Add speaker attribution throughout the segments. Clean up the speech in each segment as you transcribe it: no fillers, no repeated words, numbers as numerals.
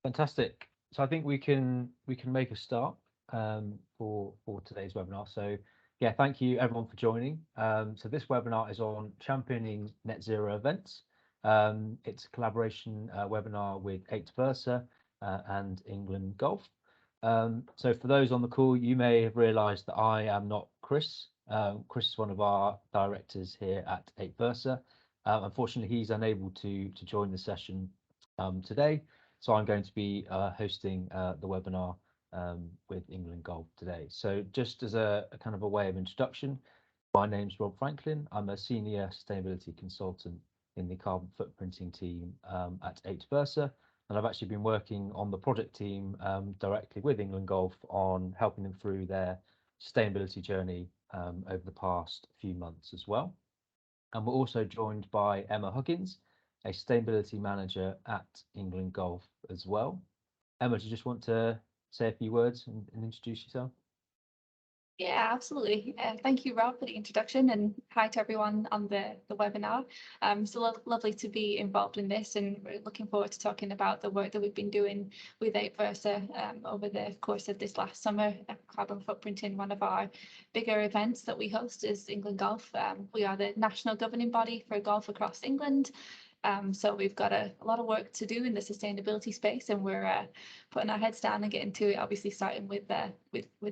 Speaker 1: Fantastic. So I think we can make a start for today's webinar. So yeah, thank you everyone for joining. So this webinar is on championing net zero events. It's a collaboration webinar with 8Versa and England Golf. So for those on the call, you may have realised that I am not Chris. Chris is one of our directors here at 8Versa. Unfortunately, he's unable to join the session today. So I'm going to be hosting the webinar with England Golf today. So just as a kind of a way of introduction, my name's Rob Franklin. I'm a senior sustainability consultant in the carbon footprinting team at 8Versa. And I've actually been working on the project team directly with England Golf on helping them through their sustainability journey over the past few months as well. And we're also joined by Emma Huggins, a sustainability manager at England Golf as well. Emma, do you just want to say a few words and introduce yourself?
Speaker 2: Yeah, absolutely. Thank you, Rob, for the introduction, and hi to everyone on the webinar. So lovely to be involved in this, and we're looking forward to talking about the work that we've been doing with 8Versa over the course of this last summer. Carbon footprinting, one of our bigger events that we host is England Golf. We are the national governing body for golf across England. So we've got a lot of work to do in the sustainability space, and we're putting our heads down and getting to it, obviously starting with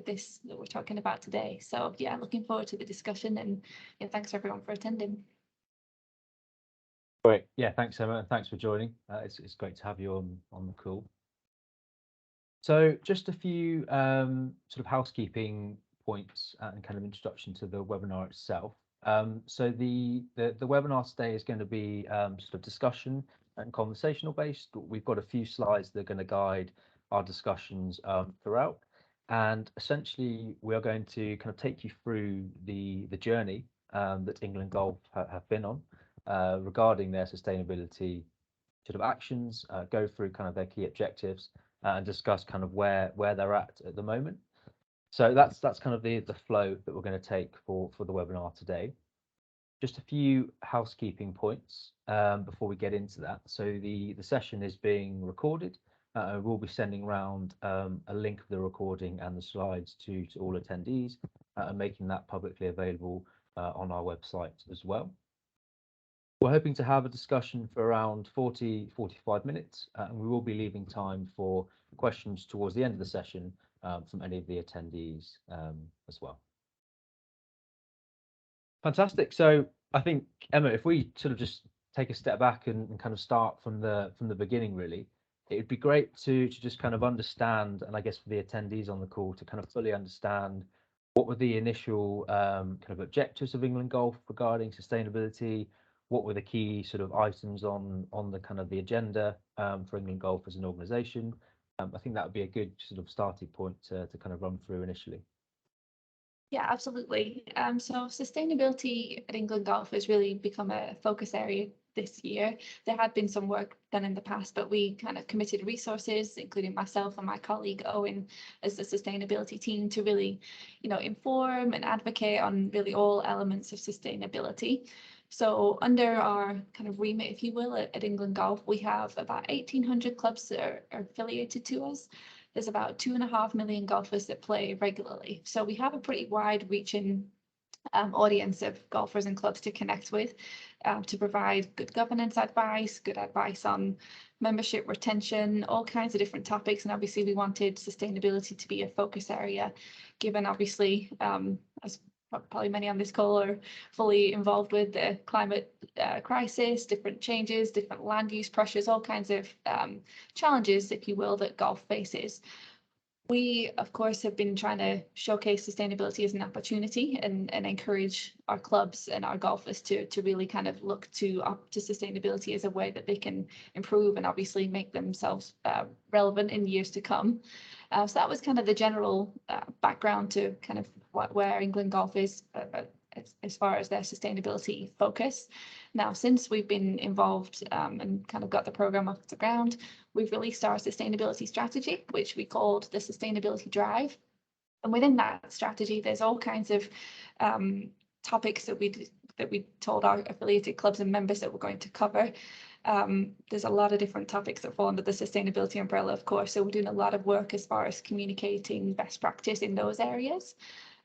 Speaker 2: this that we're talking about today. So yeah, looking forward to the discussion, and yeah, thanks everyone for attending.
Speaker 1: Great. Yeah, thanks, Emma, and thanks for joining. It's great to have you on the call. So just a few sort of housekeeping points and kind of introduction to the webinar itself. So the webinar today is going to be sort of discussion and conversational based. We've got a few slides that are going to guide our discussions throughout. And essentially, we are going to kind of take you through the journey that England Golf have been on regarding their sustainability sort of actions, go through kind of their key objectives and discuss kind of where they're at the moment. So that's kind of the flow that we're going to take for the webinar today. Just a few housekeeping points before we get into that. So the session is being recorded. We'll be sending around a link of the recording and the slides to all attendees and making that publicly available on our website as well. We're hoping to have a discussion for around 45 minutes, and we will be leaving time for questions towards the end of the session from any of the attendees as well. Fantastic. So I think, Emma, if we sort of just take a step back and kind of start from the beginning, really, it would be great to just kind of understand, and I guess for the attendees on the call to kind of fully understand what were the initial kind of objectives of England Golf regarding sustainability. What were the key sort of items on the kind of the agenda for England Golf as an organisation? I think that would be a good sort of starting point to kind of run through initially.
Speaker 2: Yeah, absolutely. So sustainability at England Golf has really become a focus area this year. There had been some work done in the past, but we kind of committed resources, including myself and my colleague Owen as the sustainability team, to really, inform and advocate on really all elements of sustainability. So under our kind of remit, if you will, at England Golf, we have about 1,800 clubs that are affiliated to us. There's about 2.5 million golfers that play regularly. So we have a pretty wide reaching audience of golfers and clubs to connect with, to provide good governance advice, good advice on membership retention, all kinds of different topics. And obviously we wanted sustainability to be a focus area, given obviously, as probably many on this call are fully involved with, the climate crisis, different changes, different land use pressures, all kinds of challenges, if you will, that golf faces. We, of course, have been trying to showcase sustainability as an opportunity and encourage our clubs and our golfers to really kind of look to sustainability as a way that they can improve and obviously make themselves relevant in years to come. So that was kind of the general background to kind of where England Golf is as far as their sustainability focus. Now, since we've been involved and kind of got the program off the ground, we've released our sustainability strategy, which we called the Sustainability Drive. And within that strategy, there's all kinds of topics that we told our affiliated clubs and members that we're going to cover. There's a lot of different topics that fall under the sustainability umbrella, of course, so we're doing a lot of work as far as communicating best practice in those areas.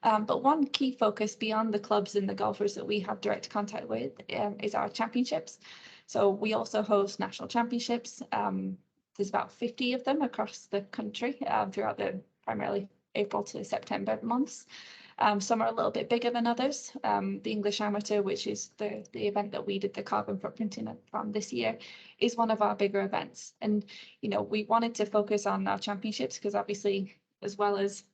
Speaker 2: But one key focus beyond the clubs and the golfers that we have direct contact with is our championships. So we also host national championships. There's about 50 of them across the country throughout the primarily April to September months. Some are a little bit bigger than others. The English Amateur, which is the event that we did the carbon footprinting from this year, is one of our bigger events. And, we wanted to focus on our championships because obviously, as well as,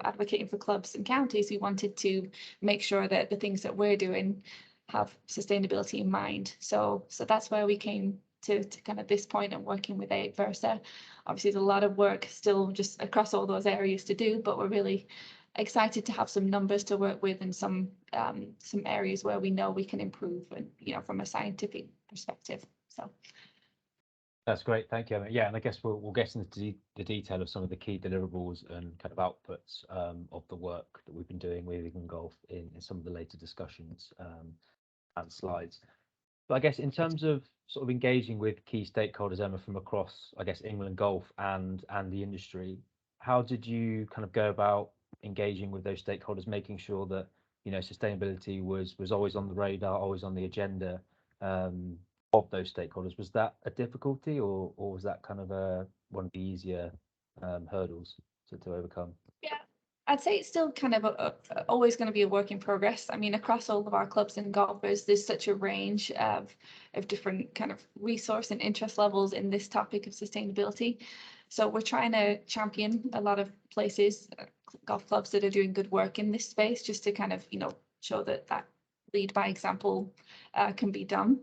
Speaker 2: advocating for clubs and counties, we wanted to make sure that the things that we're doing have sustainability in mind. So that's where we came to kind of this point and working with Versa. Obviously, there's a lot of work still just across all those areas to do, but we're really excited to have some numbers to work with and some areas where we know we can improve and from a scientific perspective. So
Speaker 1: that's great, thank you. Yeah, and I guess we'll get into the detail of some of the key deliverables and kind of outputs of the work that we've been doing with England Golf in some of the later discussions and slides. But I guess in terms of sort of engaging with key stakeholders, Emma, from across, I guess, England Golf and the industry, how did you kind of go about engaging with those stakeholders, making sure that sustainability was always on the radar, always on the agenda of those stakeholders? Was that a difficulty, or was that kind of one of the easier hurdles to overcome?
Speaker 2: Yeah, I'd say it's still kind of always going to be a work in progress. I mean, across all of our clubs and golfers, there's such a range of different kind of resource and interest levels in this topic of sustainability. So we're trying to champion a lot of places, golf clubs that are doing good work in this space, just to kind of, show that lead by example can be done.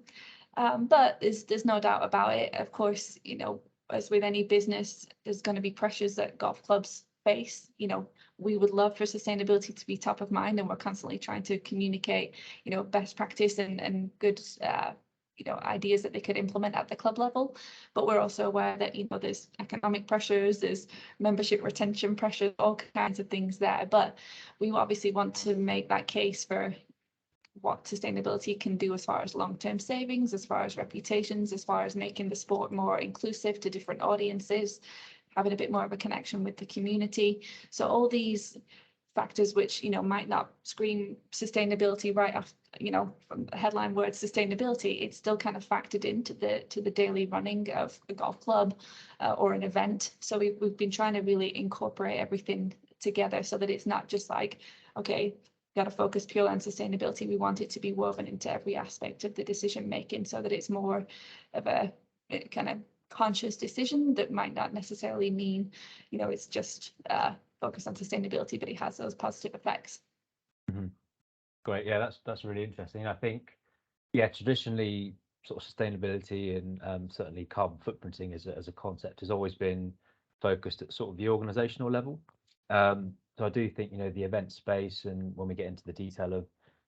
Speaker 2: But there's no doubt about it. Of course, as with any business, there's going to be pressures that golf clubs face. We would love for sustainability to be top of mind, and we're constantly trying to communicate, best practice and good, ideas that they could implement at the club level. But we're also aware that, there's economic pressures, there's membership retention pressures, all kinds of things there. But we obviously want to make that case for what sustainability can do as far as long-term savings, as far as reputations, as far as making the sport more inclusive to different audiences, having a bit more of a connection with the community. So all these factors which might not scream sustainability right off, from the headline word sustainability, it's still kind of factored into the daily running of a golf club or an event. So we've been trying to really incorporate everything together so that it's not just like, okay, got to focus purely on sustainability. We want it to be woven into every aspect of the decision making so that it's more of a kind of conscious decision that might not necessarily mean, it's just focused on sustainability, but it has those positive effects.
Speaker 1: Mm-hmm. Great, yeah, that's really interesting. I think, traditionally, sort of sustainability and certainly carbon footprinting as a concept has always been focused at sort of the organizational level. So I do think, the event space, and when we get into the detail of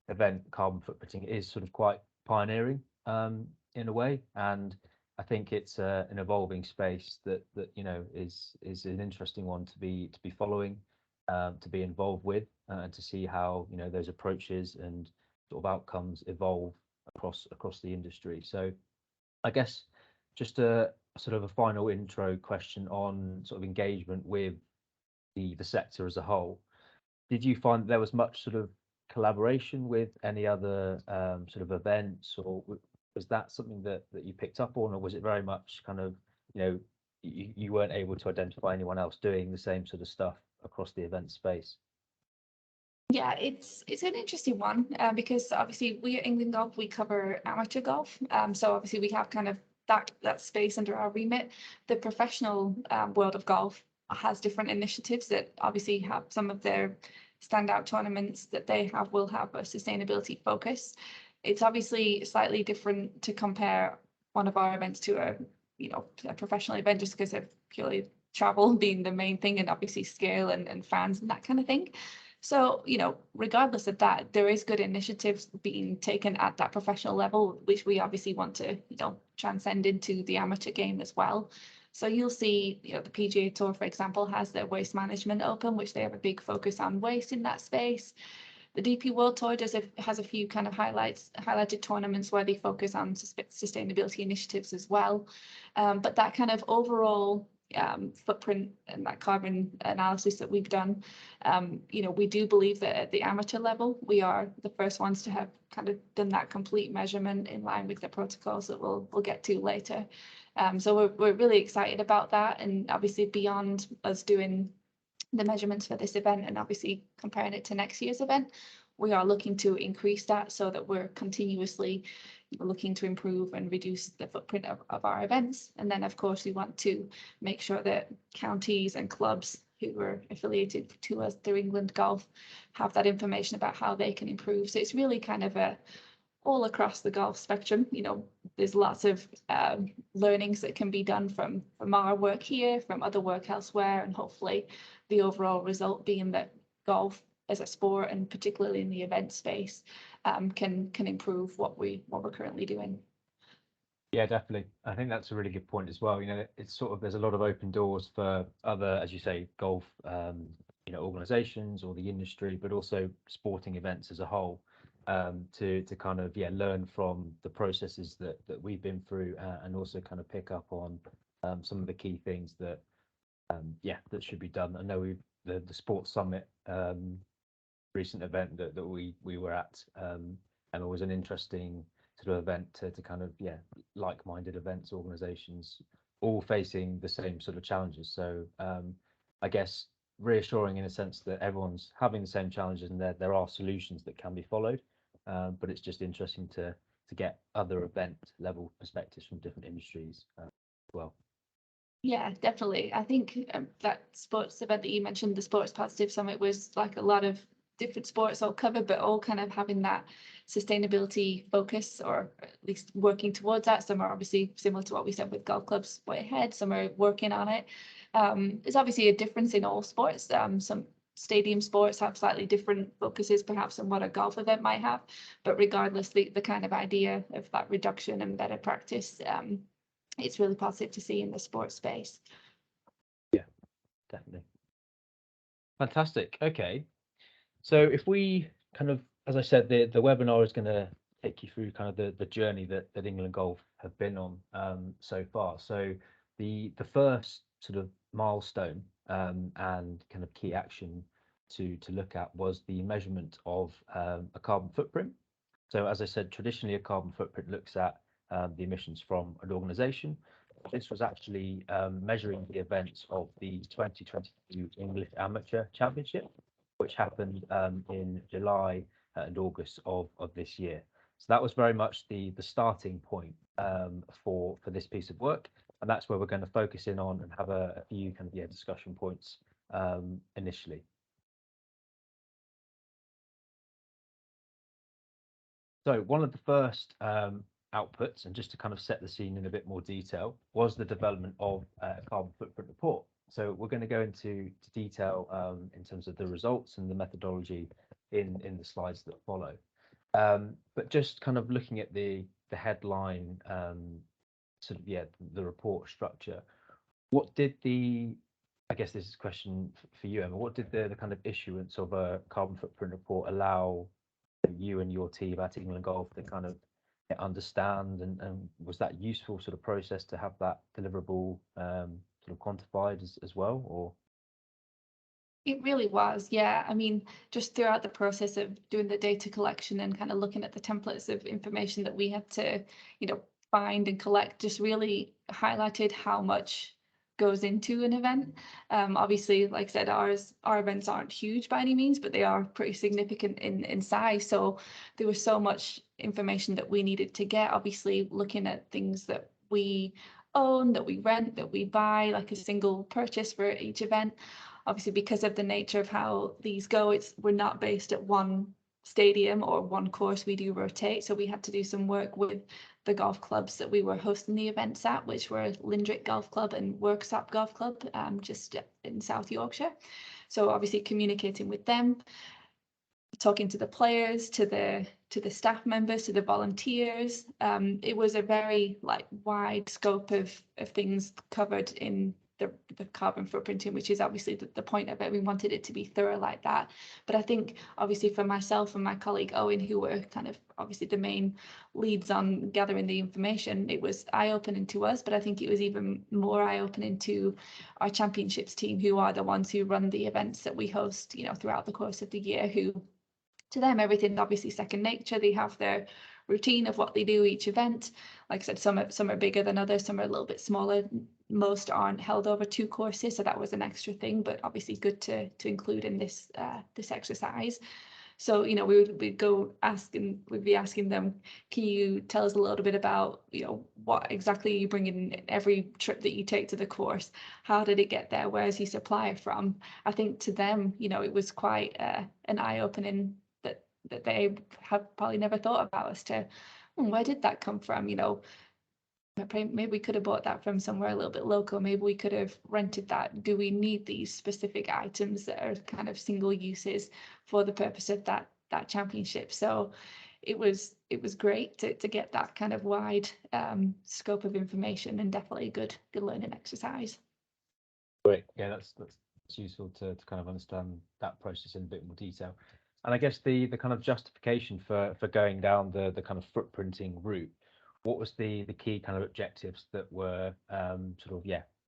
Speaker 1: event carbon footprinting, is sort of quite pioneering in a way. And I think it's an evolving space that is an interesting one to be following, to be involved with, and to see how those approaches and sort of outcomes evolve across the industry. So I guess just a sort of a final intro question on sort of engagement with the sector as a whole. Did you find there was much sort of collaboration with any other sort of events, or was that something that you picked up on, or was it very much kind of you weren't able to identify anyone else doing the same sort of stuff across the event space?
Speaker 2: Yeah, it's an interesting one because obviously we at England Golf, we cover amateur golf. So obviously we have kind of that space under our remit. The professional world of golf has different initiatives that obviously have some of their standout tournaments that they will have a sustainability focus. It's obviously slightly different to compare one of our events to a professional event just because of purely travel being the main thing, and obviously scale and fans and that kind of thing. So, regardless of that, there is good initiatives being taken at that professional level, which we obviously want to, transcend into the amateur game as well. So you'll see, the PGA Tour, for example, has their waste management open, which they have a big focus on waste in that space. The DP World Tour has a few kind of highlighted tournaments where they focus on sustainability initiatives as well. But that kind of overall footprint and that carbon analysis that we've done, we do believe that at the amateur level, we are the first ones to have kind of done that complete measurement in line with the protocols that we'll get to later. So we're really excited about that, and obviously beyond us doing the measurements for this event and obviously comparing it to next year's event, we are looking to increase that so that we're continuously looking to improve and reduce the footprint of our events. And then of course we want to make sure that counties and clubs who are affiliated to us through England Golf have that information about how they can improve. So it's really kind of all across the golf spectrum. There's lots of learnings that can be done from our work here, from other work elsewhere, and hopefully the overall result being that golf as a sport, and particularly in the event space, can improve what we're currently doing.
Speaker 1: Yeah, definitely. I think that's a really good point as well. It's sort of, there's a lot of open doors for other, as you say, golf, organizations or the industry, but also sporting events as a whole, to kind of learn from the processes that we've been through, and also kind of pick up on some of the key things that that should be done. I know the Sports Summit recent event that we were at, and it was an interesting sort of event to kind of like-minded events organizations all facing the same sort of challenges. So I guess reassuring in a sense that everyone's having the same challenges and there are solutions that can be followed, but it's just interesting to get other event level perspectives from different industries as well.
Speaker 2: Yeah, definitely. I think that sports event that you mentioned, the Sports Positive Summit, was like a lot of different sports all covered, but all kind of having that sustainability focus, or at least working towards that. Some are obviously similar to what we said with golf clubs way ahead, some are working on it. There's obviously a difference in all sports. Some stadium sports have slightly different focuses perhaps than what a golf event might have, but regardless, the kind of idea of that reduction and better practice, it's really positive to see in the sports space.
Speaker 1: Yeah, definitely. Fantastic. Okay. So if we kind of, as I said, the webinar is going to take you through kind of the journey that England Golf have been on so far. So the first sort of milestone and kind of key action to look at was the measurement of a carbon footprint. So as I said, traditionally a carbon footprint looks at the emissions from an organization. This was actually measuring the events of the 2022 English Amateur Championship, which happened in July and August of this year. So that was very much the starting point for this piece of work, and that's where we're going to focus in on and have a few kind of discussion points initially. So one of the first outputs, and just to kind of set the scene in a bit more detail, was the development of a carbon footprint report. So we're going to go into detail in terms of the results and the methodology in the slides that follow. But just kind of looking at the headline, sort of the report structure. What did I guess this is a question for you, Emma. What did the kind of issuance of a carbon footprint report allow you and your team at England Golf to kind of understand, and was that useful sort of process to have that deliverable sort of quantified as well, or?
Speaker 2: It really was, yeah. I mean, just throughout the process of doing the data collection and kind of looking at the templates of information that we had to, find and collect, just really highlighted how much goes into an event. Obviously, like I said, our events aren't huge by any means, but they are pretty significant in size. So there was so much information that we needed to get, obviously looking at things that we own, that we rent, that we buy, like a single purchase for each event. Obviously, because of the nature of how these go, we're not based at one stadium or one course, we do rotate. So we had to do some work with the golf clubs that we were hosting the events at, which were Lindrick Golf Club and Worksop Golf Club, just in South Yorkshire. So obviously communicating with them, talking to the players, to the staff members, to the volunteers. It was a very wide scope of things covered in the carbon footprinting, which is obviously the point of it. We wanted it to be thorough like that. But I think obviously for myself and my colleague Owen, who were kind of obviously the main leads on gathering the information, it was eye-opening to us, but I think it was even more eye-opening to our championships team, who are the ones who run the events that we host, throughout the course of the year, who to them everything's obviously second nature. They have their routine of what they do each event. Like I said, some are bigger than others, some are a little bit smaller. Most aren't held over 2 courses, so that was an extra thing, but obviously good to include in this exercise. So we'd go we'd be asking them, can you tell us a little bit about what exactly you bring in every trip that you take to the course? How did it get there? Where's your supplier from? I think to them, it was quite an eye-opening that they have probably never thought about, as to where did that come from? Maybe we could have bought that from somewhere a little bit local. Maybe we could have rented that. Do we need these specific items that are kind of single uses for the purpose of that championship? So it was great to get that kind of wide scope of information, and definitely a good learning exercise.
Speaker 1: Great. Yeah, that's useful to kind of understand that process in a bit more detail. And I guess the kind of justification for going down the kind of footprinting route, what was the key kind of objectives that were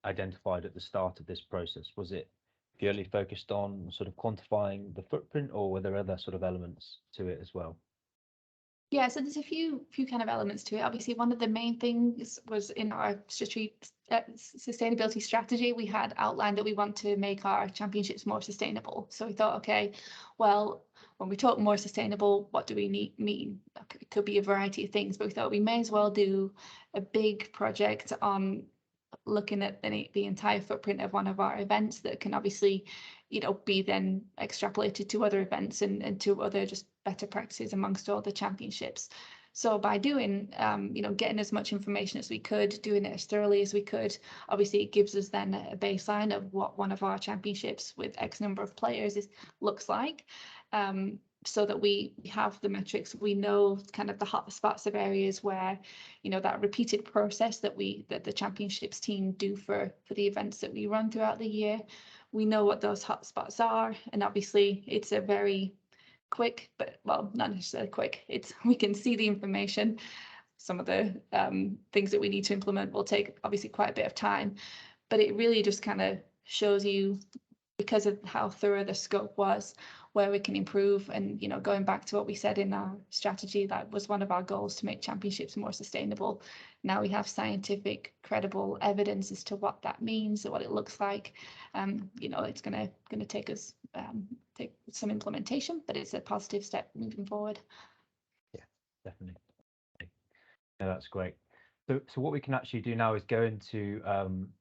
Speaker 1: identified at the start of this process? Was it purely focused on sort of quantifying the footprint, or were there other sort of elements to it as well?
Speaker 2: Yeah, so there's a few kind of elements to it. Obviously, one of the main things was in our sustainability strategy, we had outlined that we want to make our championships more sustainable. So we thought, okay, well, when we talk more sustainable, what do we mean? It could be a variety of things, but we thought we may as well do a big project on looking at the entire footprint of one of our events that can obviously be then extrapolated to other events and to other just better practices amongst all the championships. So by doing getting as much information as we could, doing it as thoroughly as we could, obviously it gives us then a baseline of what one of our championships with X number of players looks like, so that we have the metrics. We know kind of the hotspots of areas where that repeated process that the championships team do for the events that we run throughout the year. We know what those hotspots are, and obviously it's a very quick, but well, not necessarily quick. We can see the information. Some of the things that we need to implement will take obviously quite a bit of time, but it really just kind of shows you, because of how thorough the scope was, where we can improve. And going back to what we said in our strategy, that was one of our goals, to make championships more sustainable. Now we have scientific, credible evidence as to what that means and what it looks like. It's going to take us take some implementation, but it's a positive step moving forward.
Speaker 1: Yeah, definitely. Yeah, that's great. So what we can actually do now is go into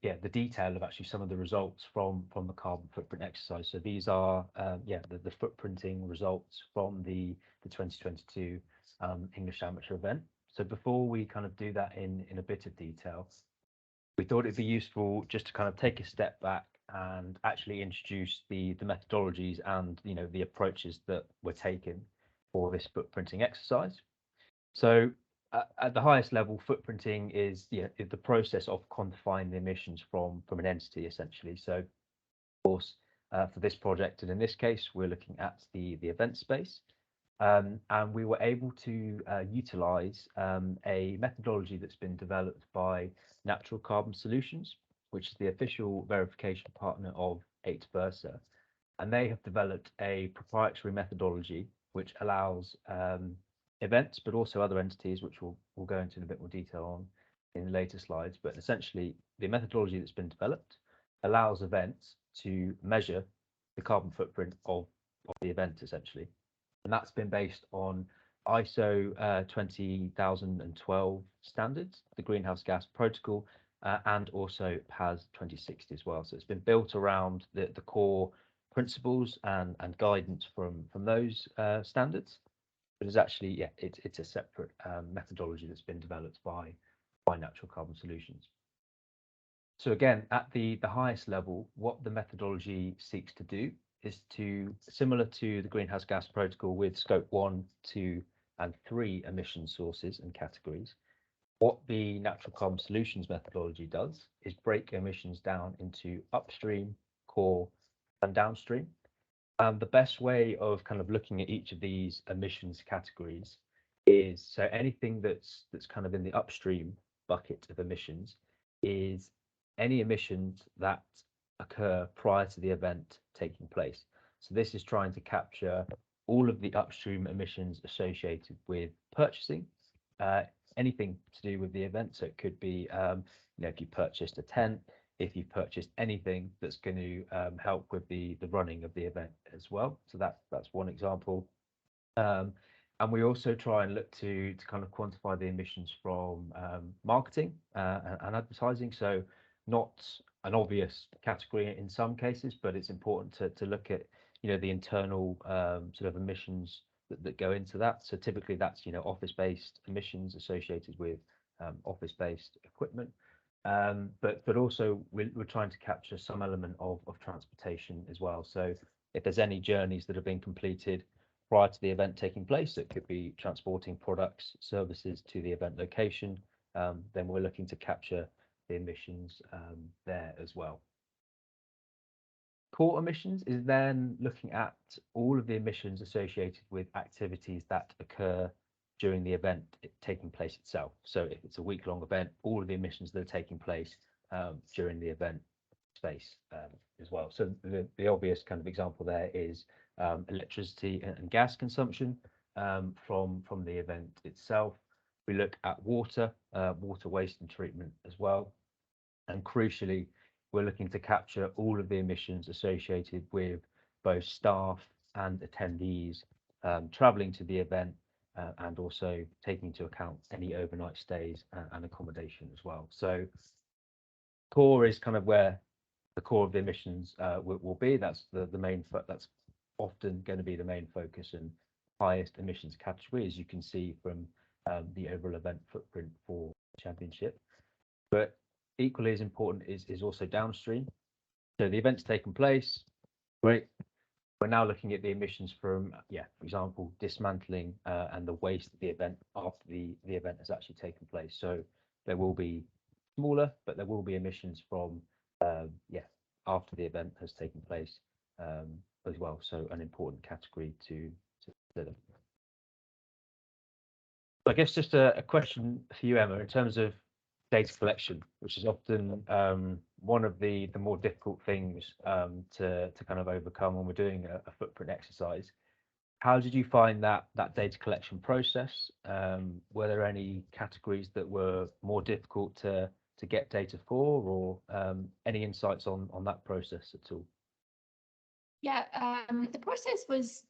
Speaker 1: the detail of actually some of the results from the carbon footprint exercise. So these are the footprinting results from the 2022 English Amateur event. So before we kind of do that in a bit of detail, we thought it'd be useful just to kind of take a step back and actually introduce the methodologies and the approaches that were taken for this footprinting exercise. So at the highest level, footprinting is the process of quantifying the emissions from an entity, essentially. So, of course, for this project, and in this case, we're looking at the event space, and we were able to utilize a methodology that's been developed by Natural Carbon Solutions, which is the official verification partner of 8Versa, and they have developed a proprietary methodology which allows events, but also other entities, which we'll go into in a bit more detail on in the later slides. But essentially, the methodology that's been developed allows events to measure the carbon footprint of the event, essentially. And that's been based on ISO 20012 standards, the Greenhouse Gas Protocol, and also PAS 2060 as well. So it's been built around the core principles and guidance from those standards. But it's actually, it's a separate methodology that's been developed by Natural Carbon Solutions. So again, at the highest level, what the methodology seeks to do is to, similar to the Greenhouse Gas Protocol with Scope 1, 2, and 3 emission sources and categories, What the natural carbon solutions methodology does is break emissions down into upstream, core, and downstream. And the best way of kind of looking at each of these emissions categories is, so anything that's kind of in the upstream bucket of emissions is any emissions that occur prior to the event taking place. So this is trying to capture all of the upstream emissions associated with purchasing uh, anything to do with the event. So it could be, if you purchased a tent, if you've purchased anything that's going to help with the running of the event as well. So that's one example. And we also try and look to kind of quantify the emissions from marketing and advertising. So not an obvious category in some cases, but it's important to look at the internal sort of emissions that go into that. So typically that's office-based emissions associated with office-based equipment. But also we're trying to capture some element of transportation as well. So if there's any journeys that have been completed prior to the event taking place, it could be transporting products, services to the event location, then we're looking to capture the emissions there as well. Core emissions is then looking at all of the emissions associated with activities that occur during the event taking place itself. So if it's a week-long event, all of the emissions that are taking place during the event space as well. So the obvious kind of example there is electricity and gas consumption from the event itself. We look at water, water waste and treatment as well. And crucially, we're looking to capture all of the emissions associated with both staff and attendees traveling to the event and also taking into account any overnight stays and accommodation as well. So core is kind of where the core of the emissions will be. That's the main, that's often going to be the main focus and highest emissions category, as you can see from the overall event footprint for the championship. But equally as important is also downstream. So the event's taken place, great. We're now looking at the emissions from, for example, dismantling and the waste of the event after the event has actually taken place. So there will be smaller, but there will be emissions from, after the event has taken place as well. So an important category to consider. I guess just a question for you, Emma, in terms of data collection, which is often one of the more difficult things to kind of overcome when we're doing a footprint exercise. How did you find that data collection process? Were there any categories that were more difficult to get data for, or any insights on that process at all?
Speaker 2: Yeah, the process was,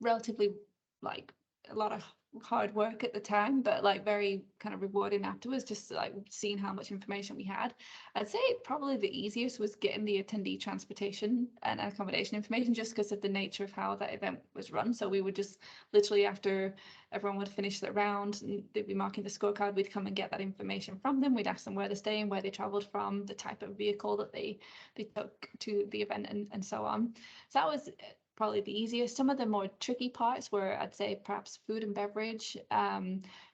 Speaker 2: relatively like a lot of hard work at the time, but like very kind of rewarding afterwards, just like seeing how much information we had. I'd say probably the easiest was getting the attendee transportation and accommodation information, just because of the nature of how that event was run. So we would just literally, after everyone would finish their round and they'd be marking the scorecard, we'd come and get that information from them. We'd ask them where they're staying, where they traveled from, the type of vehicle that they took to the event, and so on. So that was probably the easiest. Some of the more tricky parts were, I'd say, perhaps food and beverage,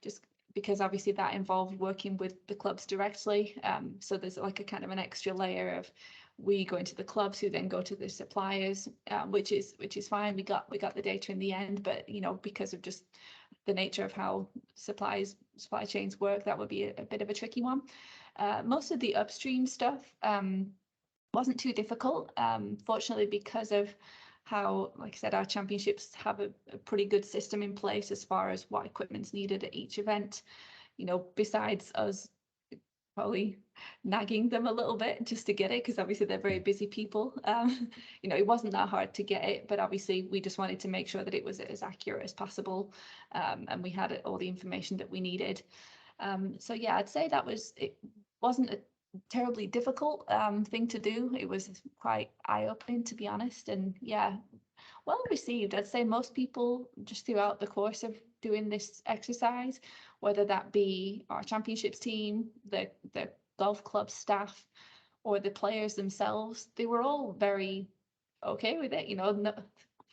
Speaker 2: just because obviously that involved working with the clubs directly. So there's like a kind of an extra layer of we go into the clubs who then go to the suppliers, which is fine. We got the data in the end, but because of just the nature of how supply chains work, that would be a bit of a tricky one. Most of the upstream stuff wasn't too difficult, fortunately, because of how, like I said, our championships have a pretty good system in place as far as what equipment's needed at each event. Besides us probably nagging them a little bit just to get it, because obviously they're very busy people. It wasn't that hard to get it, but obviously we just wanted to make sure that it was as accurate as possible, and we had all the information that we needed. So yeah, I'd say it wasn't a terribly difficult thing to do. It was quite eye-opening, to be honest, and yeah, well received. I'd say most people, just throughout the course of doing this exercise, whether that be our championships team, the golf club staff, or the players themselves, they were all very okay with it.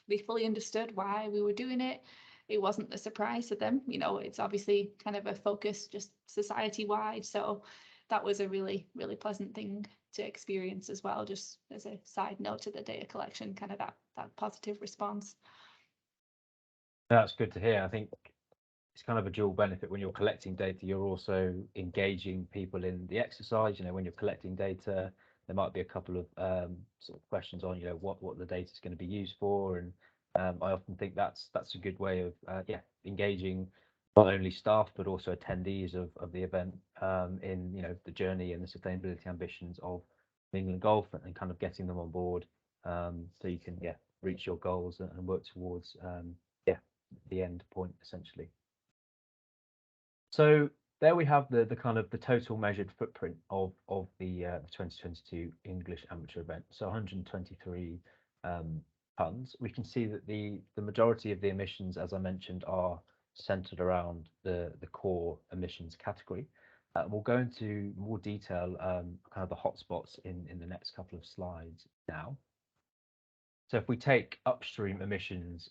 Speaker 2: They fully understood why we were doing it. it wasn't a surprise to them. You know, it's obviously kind of a focus just society wide. So that was a really, really pleasant thing to experience as well, just as a side note to the data collection, kind of that positive response.
Speaker 1: That's good to hear. I think it's kind of a dual benefit. When you're collecting data, you're also engaging people in the exercise. You know, when you're collecting data, there might be a couple of sort of questions on, you know, what the data is going to be used for, and I often think that's a good way of engaging not only staff but also attendees of the event in, you know, the journey and the sustainability ambitions of England Golf, and kind of getting them on board so you can reach your goals and work towards the end point essentially. So there we have the kind of the total measured footprint of the 2022 English amateur event. So 123 tons. We can see that the majority of the emissions, as I mentioned, are centered around the core emissions category. We'll go into more detail, kind of the hotspots in the next couple of slides now. So if we take upstream emissions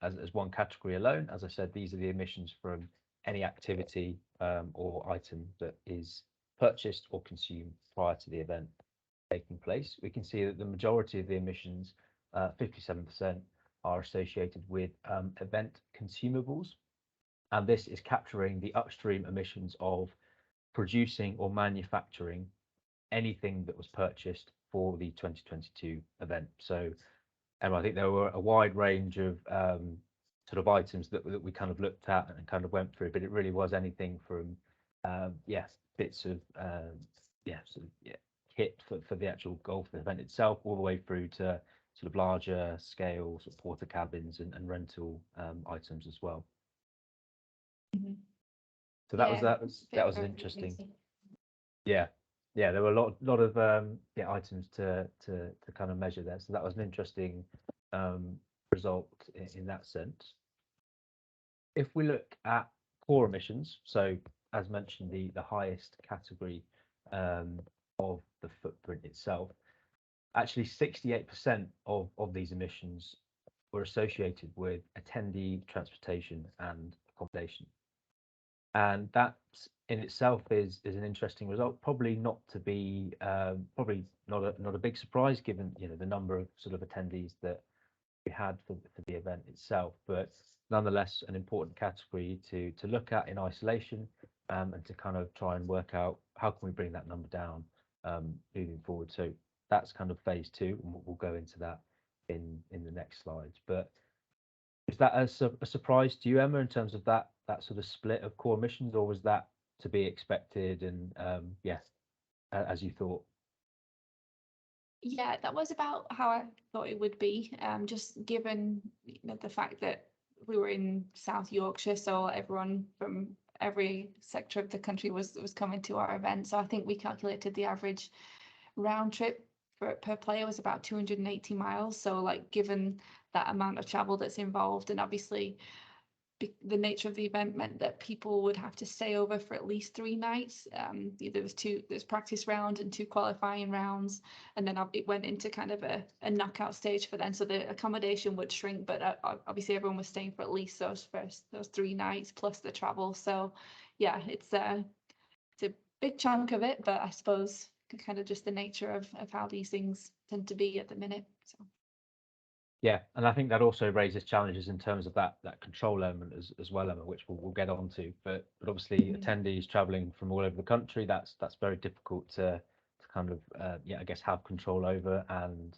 Speaker 1: as one category alone, as I said, these are the emissions from any activity or item that is purchased or consumed prior to the event taking place. We can see that the majority of the emissions, 57%, are associated with event consumables, and this is capturing the upstream emissions of producing or manufacturing anything that was purchased for the 2022 event. So I think there were a wide range of sort of items that we kind of looked at and kind of went through, but it really was anything from bits of kit for the actual golf event itself, all the way through to sort of larger scale sort of porta cabins and rental items as well.
Speaker 2: Mm-hmm.
Speaker 1: So that was interesting. There were a lot of items to kind of measure there. So that was an interesting result in that sense. If we look at core emissions, so as mentioned, the highest category of the footprint itself, actually 68% of these emissions were associated with attendee transportation and accommodation. And that in itself is an interesting result. Probably not to be probably not a big surprise given, you know, the number of sort of attendees that we had for the event itself, but nonetheless an important category to look at in isolation and to kind of try and work out how can we bring that number down moving forward. So that's kind of phase two, and we'll go into that in the next slides. But is that a surprise to you, Emma, in terms of that sort of split of core emissions, or was that to be expected and as you thought?
Speaker 2: Yeah, that was about how I thought it would be. Just given, you know, the fact that we were in South Yorkshire, so everyone from every sector of the country was coming to our event. So I think we calculated the average round trip per player was about 280 miles. So like given that amount of travel that's involved, and obviously the nature of the event meant that people would have to stay over for at least 3 nights. There's practice round and 2 qualifying rounds, and then it went into kind of a knockout stage for them. So the accommodation would shrink, but obviously everyone was staying for at least those 3 nights plus the travel. So yeah, it's a big chunk of it, but I suppose kind of just the nature of how these things tend to be at the minute. So.
Speaker 1: Yeah, and I think that also raises challenges in terms of that control element as well, Emma, which we'll get on to. But obviously, attendees travelling from all over the country, that's very difficult to kind of I guess have control over and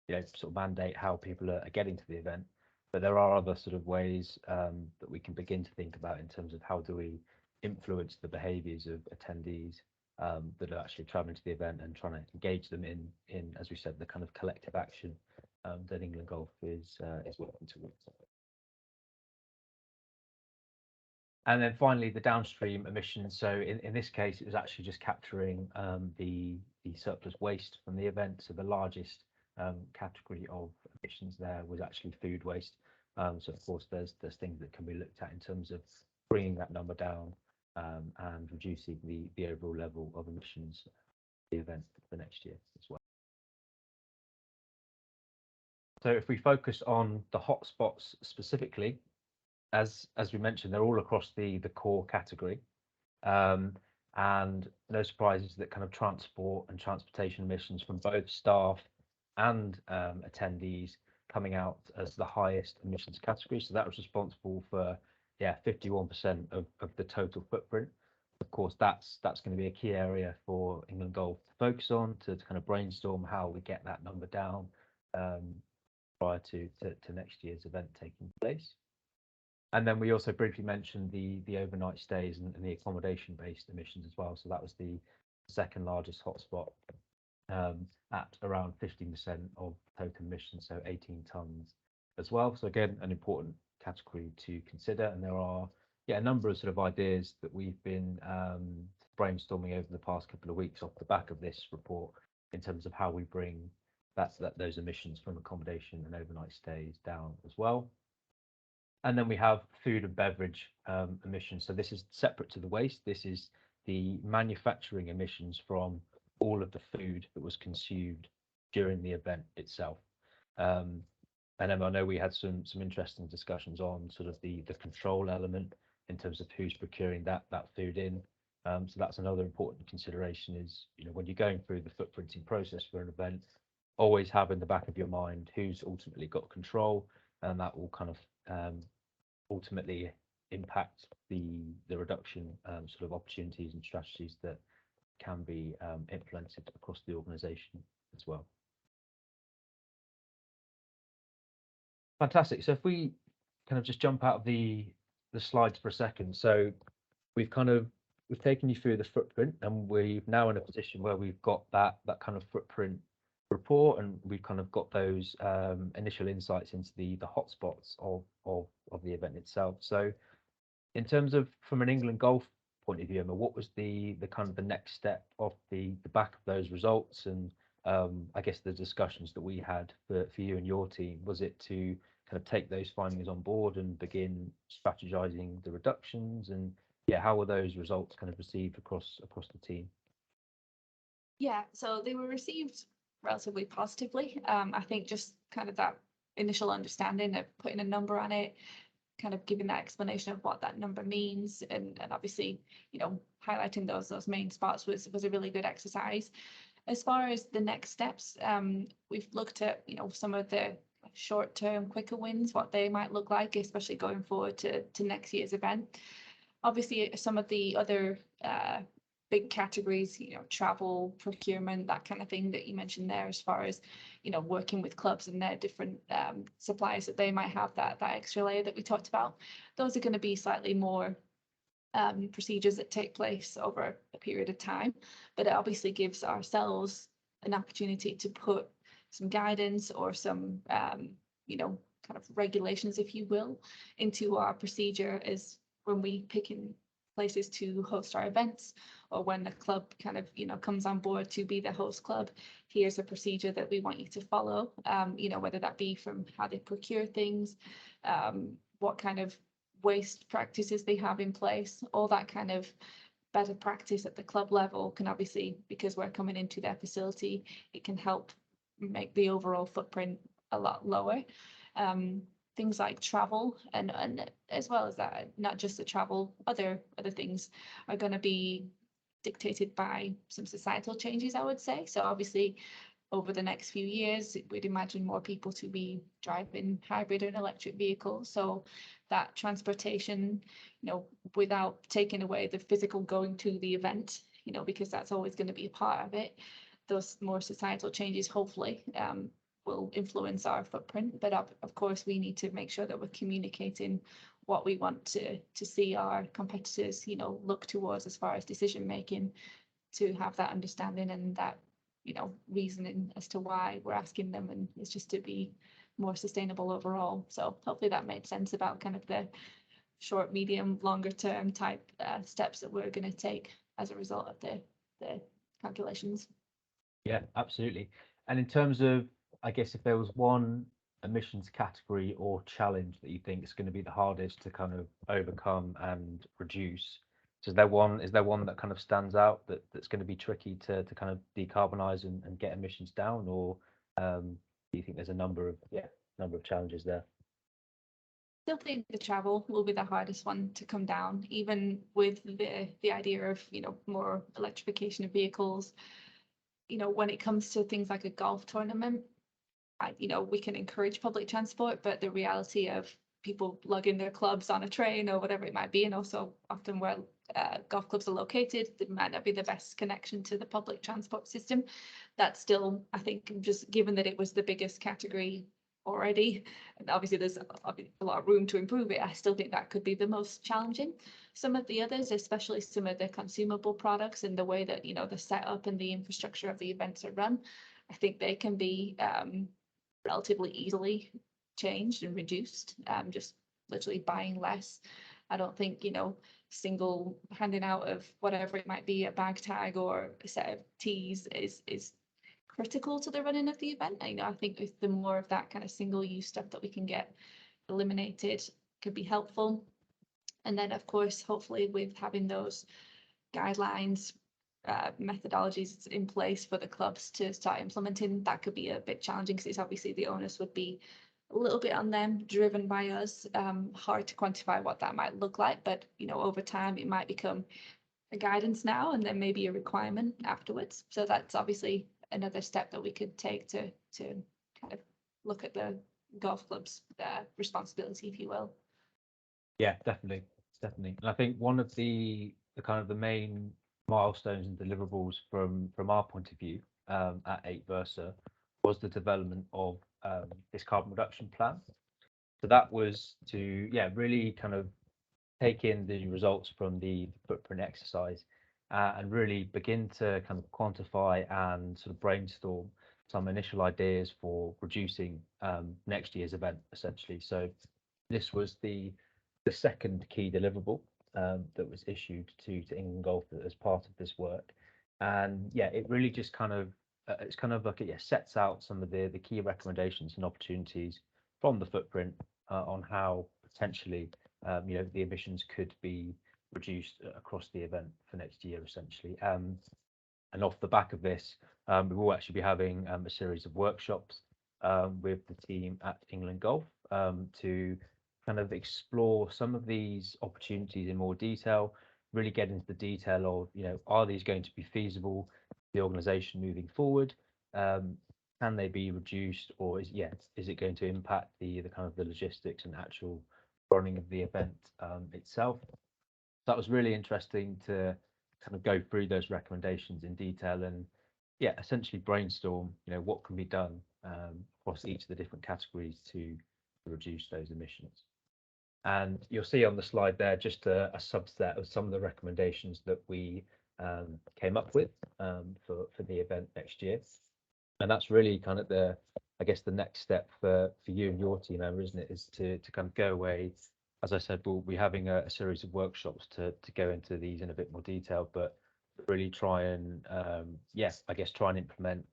Speaker 1: sort of mandate how people are getting to the event. But there are other sort of ways that we can begin to think about in terms of how do we influence the behaviours of attendees that are actually travelling to the event and trying to engage them in, as we said, the kind of collective action that England Golf is working towards. And then finally, the downstream emissions. So in this case, it was actually just capturing the surplus waste from the event. So the largest category of emissions there was actually food waste. So of course, there's things that can be looked at in terms of bringing that number down and reducing the overall level of emissions of the event for next year as well. So if we focus on the hotspots specifically, as we mentioned, they're all across the core category. And no surprises that kind of transport and transportation emissions from both staff and attendees coming out as the highest emissions category. So that was responsible for 51% of the total footprint. Of course, that's going to be a key area for England Golf to focus on, to kind of brainstorm how we get that number down prior to next year's event taking place. And then we also briefly mentioned the overnight stays and the accommodation-based emissions as well. So that was the second largest hotspot at around 15% of total emissions, so 18 tonnes as well. So again, an important category to consider. And there are a number of sort of ideas that we've been brainstorming over the past couple of weeks off the back of this report in terms of how we bring those emissions from accommodation and overnight stays down as well. And then we have food and beverage emissions. So this is separate to the waste. This is the manufacturing emissions from all of the food that was consumed during the event itself. And Emma, I know we had some interesting discussions on sort of the control element in terms of who's procuring that food in. So that's another important consideration is, when you're going through the footprinting process for an event, always have in the back of your mind who's ultimately got control, and that will kind of ultimately impact the reduction sort of opportunities and strategies that can be implemented across the organisation as well. Fantastic. So if we kind of just jump out of the slides for a second. So we've taken you through the footprint, and we're now in a position where we've got that kind of footprint report, and we've kind of got those initial insights into the hotspots of the event itself. So in terms of from an England Golf point of view, Emma, what was the kind of the next step off the back of those results, and I guess the discussions that we had for you and your team? Was it to kind of take those findings on board and begin strategizing the reductions, and how were those results kind of received across the team?
Speaker 2: Yeah, so they were received relatively positively. I think just kind of that initial understanding of putting a number on it, kind of giving that explanation of what that number means, and obviously, highlighting those main spots was a really good exercise. As far as the next steps, we've looked at, some of the short-term quicker wins, what they might look like, especially going forward to next year's event. Obviously, some of the other big categories, travel, procurement, that kind of thing that you mentioned there, as far as, working with clubs and their different suppliers that they might have, that extra layer that we talked about. Those are going to be slightly more procedures that take place over a period of time, but it obviously gives ourselves an opportunity to put some guidance or some, kind of regulations, if you will, into our procedure as when we pick in places to host our events, or when the club kind of, comes on board to be the host club. Here's a procedure that we want you to follow, whether that be from how they procure things, what kind of waste practices they have in place, all that kind of better practice at the club level can obviously, because we're coming into their facility, it can help make the overall footprint a lot lower. Things like travel and as well as that, not just the travel, other things are going to be dictated by some societal changes, I would say. So obviously, over the next few years, we'd imagine more people to be driving hybrid and electric vehicles. So that transportation, without taking away the physical going to the event, because that's always going to be a part of it, those more societal changes, hopefully, will influence our footprint. But of course, we need to make sure that we're communicating what we want to see our competitors, look towards as far as decision making, to have that understanding and that, reasoning as to why we're asking them, and it's just to be more sustainable overall. So hopefully that made sense about kind of the short, medium, longer term type steps that we're going to take as a result of the calculations.
Speaker 1: Yeah, absolutely. And in terms of, I guess, if there was one emissions category or challenge that you think is going to be the hardest to kind of overcome and reduce, is there one that kind of stands out that's going to be tricky to kind of decarbonise and get emissions down? Or do you think there's a number of challenges there?
Speaker 2: Still think the travel will be the hardest one to come down, even with the idea of, more electrification of vehicles. When it comes to things like a golf tournament, we can encourage public transport, but the reality of people lugging their clubs on a train or whatever it might be, and also often where golf clubs are located, it might not be the best connection to the public transport system. That's still, I think, just given that it was the biggest category already, and obviously there's a lot of room to improve it, I still think that could be the most challenging. Some of the others, especially some of the consumable products and the way that, the setup and the infrastructure of the events are run, I think they can be relatively easily changed and reduced, just literally buying less. I don't think, single handing out of whatever it might be, a bag tag or a set of teas is critical to the running of the event. I think with the more of that kind of single-use stuff that we can get eliminated could be helpful. And then, of course, hopefully with having those guidelines, methodologies in place for the clubs to start implementing, that could be a bit challenging because it's obviously the onus would be a little bit on them, driven by us. Hard to quantify what that might look like, but over time it might become a guidance now and then maybe a requirement afterwards. So that's obviously another step that we could take to kind of look at the golf club's responsibility, if you will.
Speaker 1: Yeah, definitely. And I think one of the kind of the main milestones and deliverables from our point of view at 8Versa was the development of this carbon reduction plan. So that was to really kind of take in the results from the footprint exercise and really begin to kind of quantify and sort of brainstorm some initial ideas for reducing next year's event, essentially. So this was the second key deliverable that was issued to England Golf as part of this work. And it really just kind of it's kind of like it sets out some of the key recommendations and opportunities from the footprint on how potentially the emissions could be reduced across the event for next year, essentially. And off the back of this, we will actually be having a series of workshops with the team at England Golf to kind of explore some of these opportunities in more detail, really get into the detail of, are these going to be feasible for the organisation moving forward? Can they be reduced, or is it going to impact the kind of the logistics and actual running of the event itself? That was really interesting to kind of go through those recommendations in detail and essentially brainstorm, what can be done across each of the different categories to reduce those emissions. And you'll see on the slide there just a subset of some of the recommendations that we came up with for the event next year. And that's really kind of the next step for you and your team member, isn't it? Is to kind of go away. As I said, we'll be having a series of workshops to go into these in a bit more detail, but really try and try and implement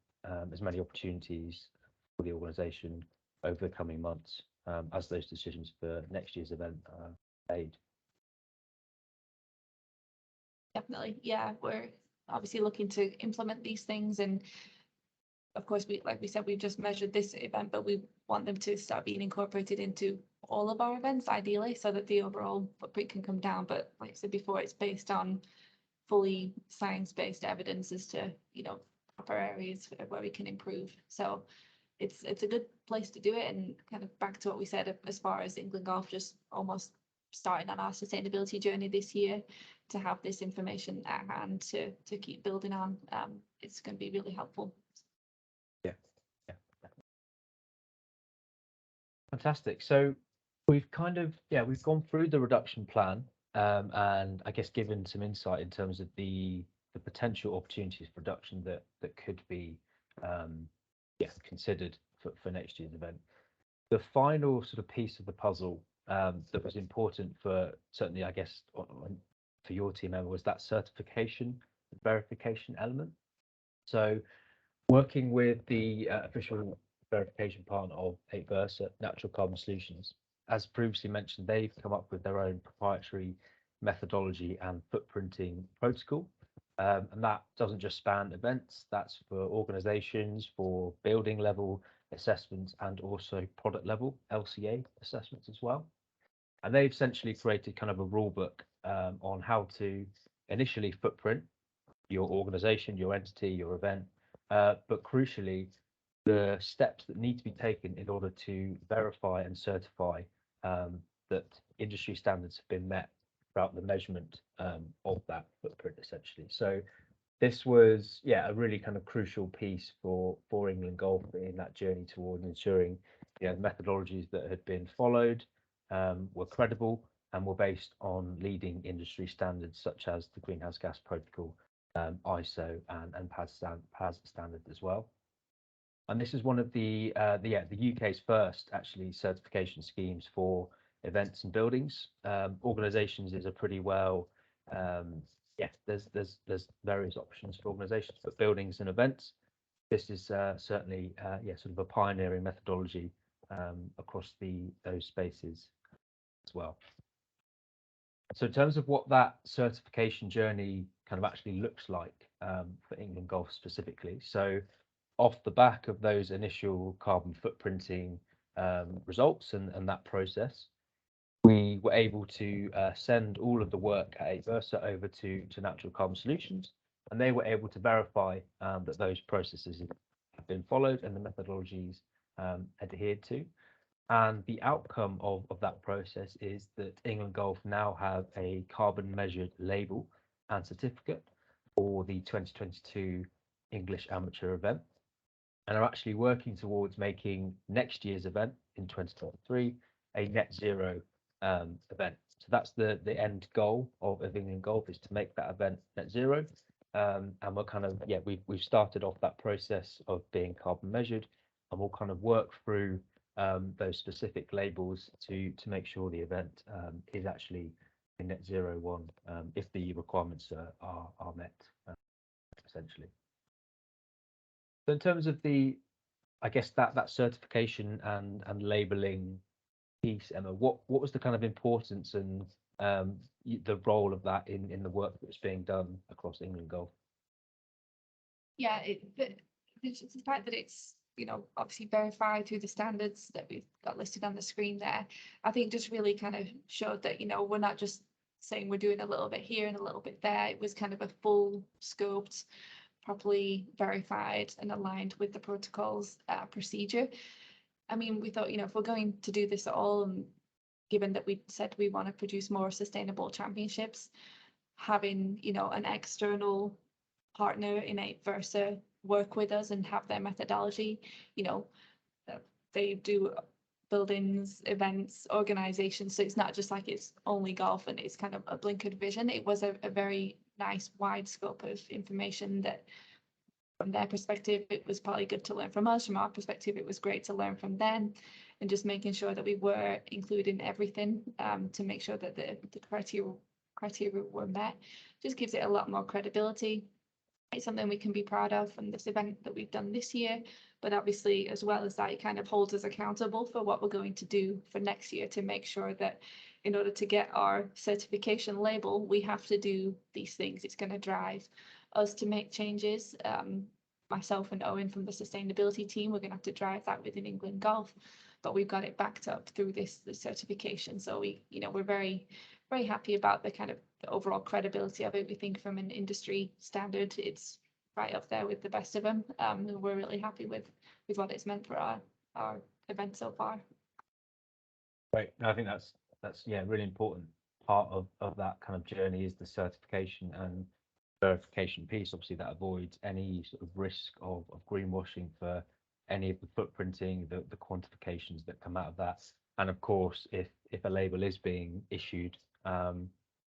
Speaker 1: as many opportunities for the organisation over the coming months as those decisions for next year's event are made.
Speaker 2: Definitely, we're obviously looking to implement these things, and of course, like we said, we've just measured this event, but we want them to start being incorporated into all of our events, ideally, so that the overall footprint can come down. But like I said before, it's based on fully science-based evidence as to, proper areas where we can improve. So it's a good place to do it, and kind of back to what we said as far as England Golf just almost starting on our sustainability journey this year, to have this information at hand to keep building on. It's going to be really helpful.
Speaker 1: Yeah. Fantastic. So we've kind of we've gone through the reduction plan and I guess given some insight in terms of the potential opportunities for reduction that could be considered for next year's event. The final sort of piece of the puzzle that was important for certainly, I guess, for your team member was that certification verification element. So working with the official verification partner of 8Versa, Natural Carbon Solutions, as previously mentioned, they've come up with their own proprietary methodology and footprinting protocol. And that doesn't just span events, that's for organizations, for building level assessments and also product level LCA assessments as well. And they've essentially created kind of a rule book on how to initially footprint your organization, your entity, your event, but crucially, the steps that need to be taken in order to verify and certify that industry standards have been met throughout the measurement of that footprint, essentially. So this was, yeah, a really kind of crucial piece for England Gulf in that journey towards ensuring, the methodologies that had been followed were credible and were based on leading industry standards such as the Greenhouse Gas Protocol, ISO, and PAS standard as well. And this is one of the UK's first actually certification schemes for events and buildings. Organisations is a pretty well, there's various options for organisations, but buildings and events, this is certainly sort of a pioneering methodology across those spaces as well. So in terms of what that certification journey kind of actually looks like for England Gulf specifically, so off the back of those initial carbon footprinting results and that process, we were able to send all of the work at Versa over to Natural Carbon Solutions, and they were able to verify that those processes have been followed and the methodologies adhered to. And the outcome of that process is that England Gulf now have a carbon measured label and certificate for the 2022 English Amateur event, and are actually working towards making next year's event in 2023 a net zero event. So that's the end goal of England Gulf, is to make that event net zero. And we're kind of, we've started off that process of being carbon measured, and we'll kind of work through those specific labels to make sure the event is actually a net zero one if the requirements are met, essentially. So in terms of the, I guess that certification and labeling piece, Emma, what was the kind of importance and the role of that in the work that's being done across England Gulf?
Speaker 2: Yeah, the fact that it's, obviously verified through the standards that we've got listed on the screen there, I think just really kind of showed that, we're not just saying we're doing a little bit here and a little bit there. It was kind of a full scoped, properly verified and aligned with the protocol's procedure. I mean, we thought, if we're going to do this at all, and given that we said we want to produce more sustainable championships, having, an external partner in Versa work with us and have their methodology, they do buildings, events, organizations, so it's not just like it's only golf and it's kind of a blinkered vision. It was a very nice wide scope of information that from their perspective it was probably good to learn from us, from our perspective it was great to learn from them, and just making sure that we were including everything to make sure that the criteria were met just gives it a lot more credibility. It's something we can be proud of from this event that we've done this year, but obviously as well as that, it kind of holds us accountable for what we're going to do for next year to make sure that in order to get our certification label, we have to do these things. It's going to drive us to make changes. Myself and Owen from the sustainability team, we're going to have to drive that within England Golf, but we've got it backed up through the certification. So we're very, very happy about the kind of the overall credibility of it. We think from an industry standard, it's right up there with the best of them. We're really happy with what it's meant for our event so far.
Speaker 1: Right, I think that's really important part of that kind of journey is the certification and verification piece. Obviously, that avoids any sort of risk of greenwashing for any of the footprinting, the quantifications that come out of that. And of course, if a label is being issued,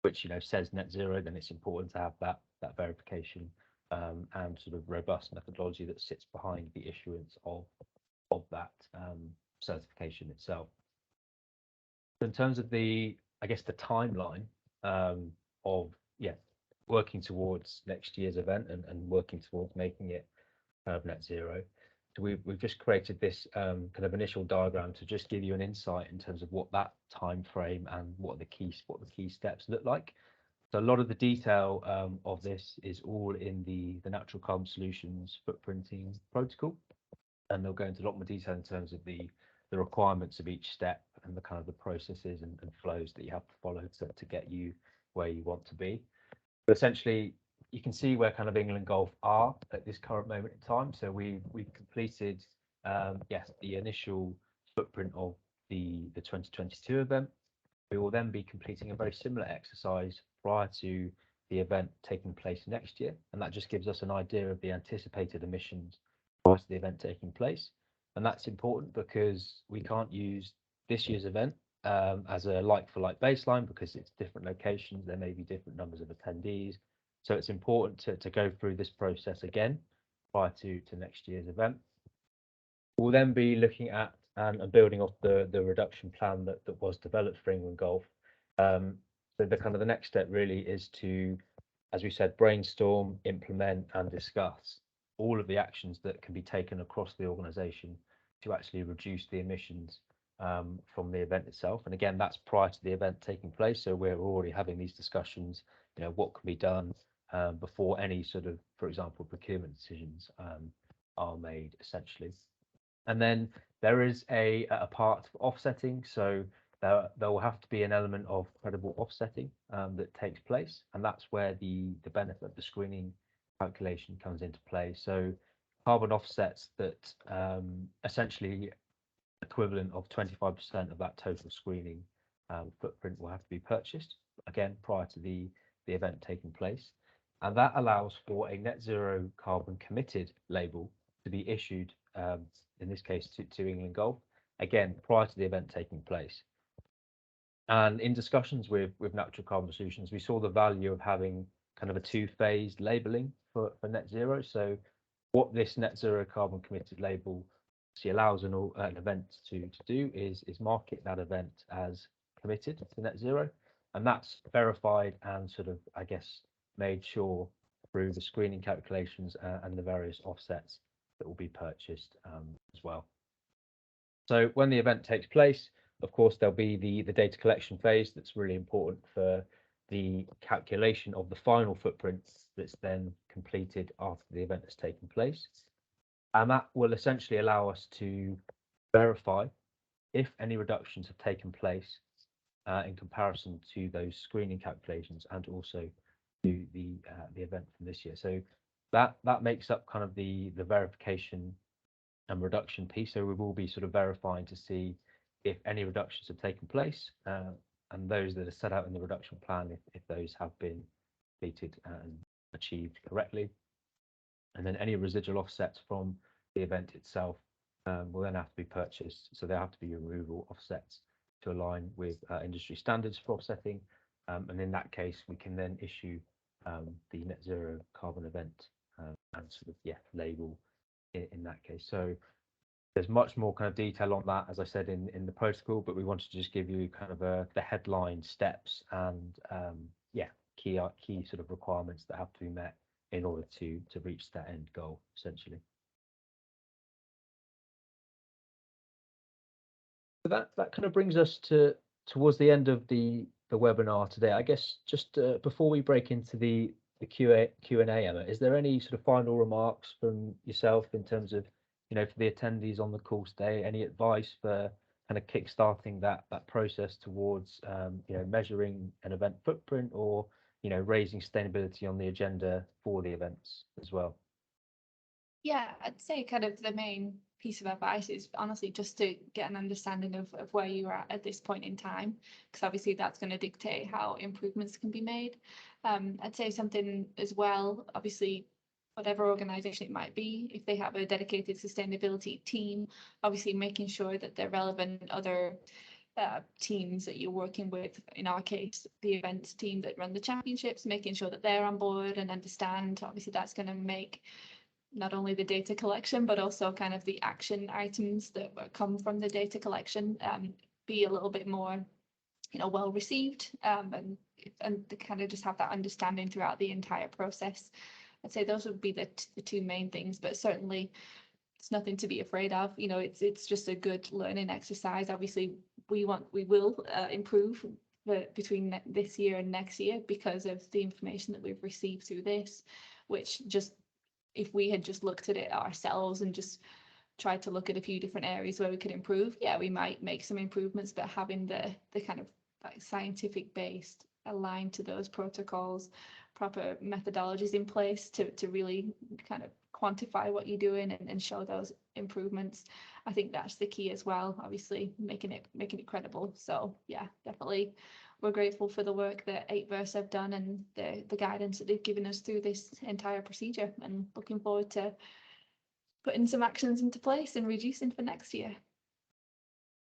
Speaker 1: which says net zero, then it's important to have that verification and sort of robust methodology that sits behind the issuance of that certification itself. In terms of the timeline of working towards next year's event and working towards making it kind of net zero. So we've just created this kind of initial diagram to just give you an insight in terms of what that time frame and what the key steps look like. So a lot of the detail of this is all in the Natural Carbon Solutions footprinting protocol. and they'll go into a lot more detail in terms of the requirements of each step and the kind of the processes and flows that you have to follow to get you where you want to be. But essentially, you can see where kind of England Golf are at this current moment in time. So we've completed yes, the initial footprint of the 2022 event. We will then be completing a very similar exercise prior to the event taking place next year, and that just gives us an idea of the anticipated emissions prior to the event taking place. And that's important because we can't use this year's event as a like-for-like baseline because it's different locations, there may be different numbers of attendees. So it's important to go through this process again prior to next year's event. We'll then be looking at and building off the reduction plan that was developed for England Golf. So the kind of the next step really is to, as we said, brainstorm, implement, and discuss all of the actions that can be taken across the organisation to actually reduce the emissions from the event itself. And again, that's prior to the event taking place. So we're already having these discussions. You know, what can be done before any sort of, for example, procurement decisions are made, essentially. And then there is a part for offsetting. So there will have to be an element of credible offsetting that takes place, and that's where the benefit of the screening calculation comes into play. So carbon offsets that essentially equivalent of 25% of that total screening footprint will have to be purchased, again, prior to the event taking place. And that allows for a net zero carbon committed label to be issued, in this case, to England Golf, again, prior to the event taking place. And in discussions with Natural Carbon Solutions, we saw the value of having kind of a two-phased labeling for net zero. So what this net zero carbon committed label allows an event to do is market that event as committed to net zero, and that's verified and sort of, I guess, made sure through the screening calculations and the various offsets that will be purchased as well. So when the event takes place, of course, there'll be the data collection phase that's really important for the calculation of the final footprint that's then completed after the event has taken place. And that will essentially allow us to verify if any reductions have taken place in comparison to those screening calculations and also to the event from this year. So that makes up kind of the verification and reduction piece. So we will be sort of verifying to see if any reductions have taken place and those that are set out in the reduction plan, if those have been completed and achieved correctly. And then any residual offsets from the event itself will then have to be purchased. So there have to be removal offsets to align with industry standards for offsetting. And in that case, we can then issue the net zero carbon event and sort of, label in that case. So there's much more kind of detail on that, as I said, in the protocol, but we wanted to just give you kind of the headline steps and key sort of requirements that have to be met in order to reach that end goal, essentially. So that kind of brings us towards the end of the webinar today. I guess just before we break into the Q&A, Emma, is there any sort of final remarks from yourself in terms of, for the attendees on the call today, any advice for kind of kickstarting that process towards, measuring an event footprint or, raising sustainability on the agenda for the events as well?
Speaker 2: Yeah, I'd say kind of the main piece of advice is honestly just to get an understanding of where you're at this point in time, because obviously that's going to dictate how improvements can be made. I'd say something as well, obviously, whatever organization it might be, if they have a dedicated sustainability team, obviously making sure that they're relevant other teams that you're working with, in our case, the events team that run the championships, making sure that they're on board and understand. Obviously, that's going to make not only the data collection, but also kind of the action items that come from the data collection be a little bit more, well received and to kind of just have that understanding throughout the entire process. I'd say those would be the two main things, but certainly it's nothing to be afraid of. It's just a good learning exercise. Obviously, we will improve between this year and next year because of the information that we've received through this, which just, if we had just looked at it ourselves and just tried to look at a few different areas where we could improve. Yeah, we might make some improvements, but having the kind of like scientific based aligned to those protocols, proper methodologies in place to really kind of quantify what you're doing and show those improvements. I think that's the key as well, obviously making it credible. So yeah, definitely we're grateful for the work that 8Verse have done and the guidance that they've given us through this entire procedure, and looking forward to putting some actions into place and reducing for next year.